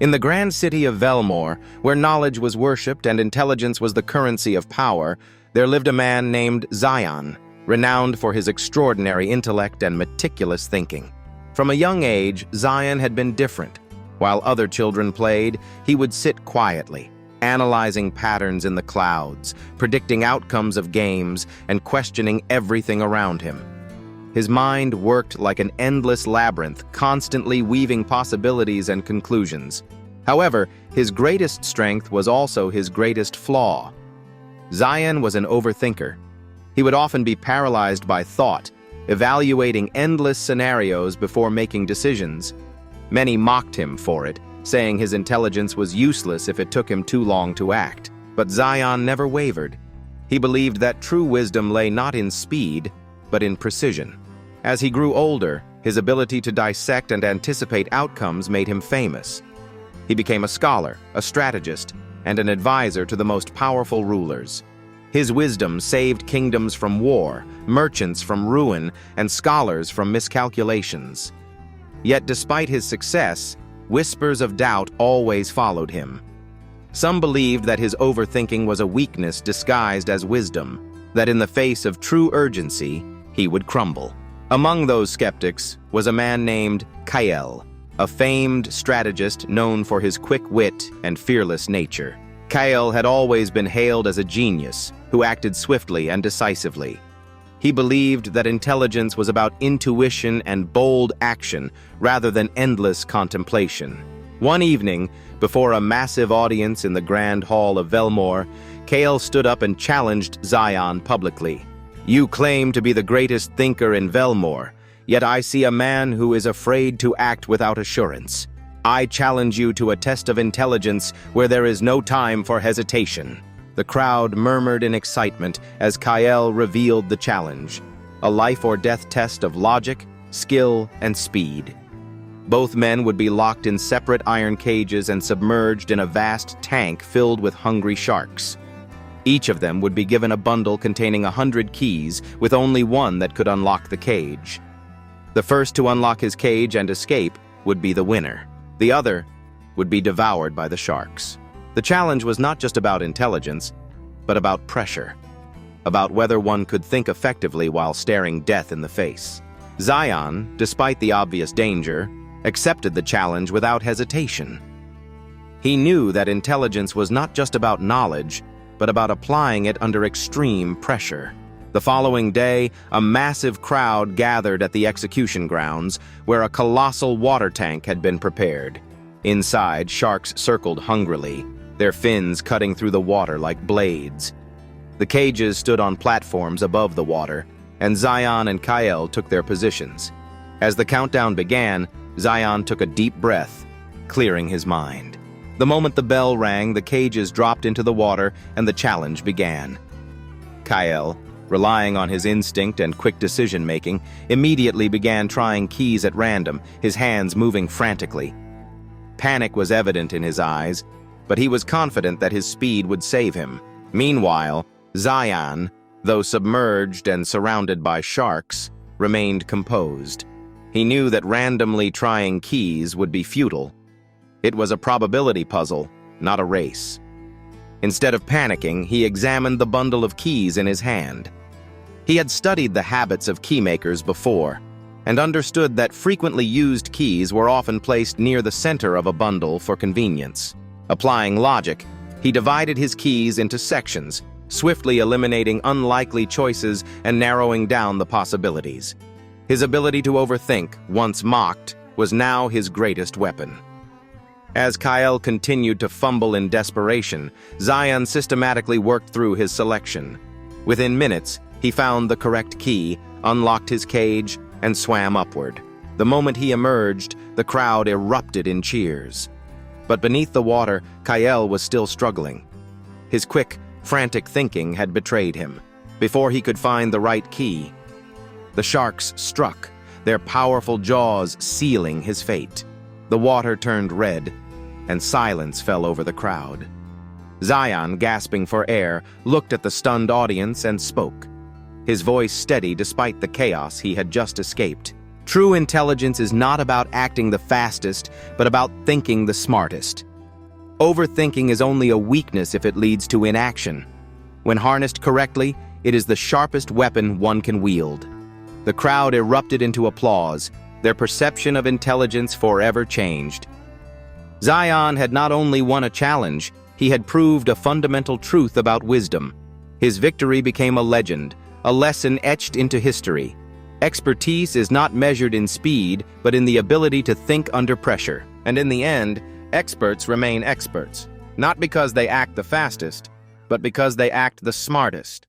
In the grand city of Velmore, where knowledge was worshipped and intelligence was the currency of power, there lived a man named Zion, renowned for his extraordinary intellect and meticulous thinking. From a young age, Zion had been different. While other children played, he would sit quietly, analyzing patterns in the clouds, predicting outcomes of games, and questioning everything around him. His mind worked like an endless labyrinth, constantly weaving possibilities and conclusions. However, his greatest strength was also his greatest flaw. Zion was an overthinker. He would often be paralyzed by thought, evaluating endless scenarios before making decisions. Many mocked him for it, saying his intelligence was useless if it took him too long to act. But Zion never wavered. He believed that true wisdom lay not in speed, but in precision. As he grew older, his ability to dissect and anticipate outcomes made him famous. He became a scholar, a strategist, and an advisor to the most powerful rulers. His wisdom saved kingdoms from war, merchants from ruin, and scholars from miscalculations. Yet despite his success, whispers of doubt always followed him. Some believed that his overthinking was a weakness disguised as wisdom, that in the face of true urgency, he would crumble. Among those skeptics was a man named Kael, a famed strategist known for his quick wit and fearless nature. Kael had always been hailed as a genius who acted swiftly and decisively. He believed that intelligence was about intuition and bold action rather than endless contemplation. One evening, before a massive audience in the Grand Hall of Velmore, Kael stood up and challenged Zion publicly. "You claim to be the greatest thinker in Velmore, yet I see a man who is afraid to act without assurance. I challenge you to a test of intelligence where there is no time for hesitation." The crowd murmured in excitement as Kael revealed the challenge, a life-or-death test of logic, skill, and speed. Both men would be locked in separate iron cages and submerged in a vast tank filled with hungry sharks. Each of them would be given a bundle containing 100 keys, with only one that could unlock the cage. The first to unlock his cage and escape would be the winner. The other would be devoured by the sharks. The challenge was not just about intelligence, but about pressure, about whether one could think effectively while staring death in the face. Zion, despite the obvious danger, accepted the challenge without hesitation. He knew that intelligence was not just about knowledge, but about applying it under extreme pressure. The following day, a massive crowd gathered at the execution grounds, where a colossal water tank had been prepared. Inside, sharks circled hungrily, their fins cutting through the water like blades. The cages stood on platforms above the water, and Zion and Kael took their positions. As the countdown began, Zion took a deep breath, clearing his mind. The moment the bell rang, the cages dropped into the water and the challenge began. Kael, relying on his instinct and quick decision-making, immediately began trying keys at random, his hands moving frantically. Panic was evident in his eyes, but he was confident that his speed would save him. Meanwhile, Zion, though submerged and surrounded by sharks, remained composed. He knew that randomly trying keys would be futile. It was a probability puzzle, not a race. Instead of panicking, he examined the bundle of keys in his hand. He had studied the habits of keymakers before, and understood that frequently used keys were often placed near the center of a bundle for convenience. Applying logic, he divided his keys into sections, swiftly eliminating unlikely choices and narrowing down the possibilities. His ability to overthink, once mocked, was now his greatest weapon. As Kael continued to fumble in desperation, Zion systematically worked through his selection. Within minutes, he found the correct key, unlocked his cage, and swam upward. The moment he emerged, the crowd erupted in cheers. But beneath the water, Kael was still struggling. His quick, frantic thinking had betrayed him. Before he could find the right key, the sharks struck, their powerful jaws sealing his fate. The water turned red, and silence fell over the crowd. Zion, gasping for air, looked at the stunned audience and spoke, his voice steady despite the chaos he had just escaped. True intelligence is not about acting the fastest, but about thinking the smartest. Overthinking is only a weakness if it leads to inaction. When harnessed correctly, it is the sharpest weapon one can wield. The crowd erupted into applause, their perception of intelligence forever changed. Zion had not only won a challenge, he had proved a fundamental truth about wisdom. His victory became a legend, a lesson etched into history. Expertise is not measured in speed, but in the ability to think under pressure. And in the end, experts remain experts, not because they act the fastest, but because they act the smartest.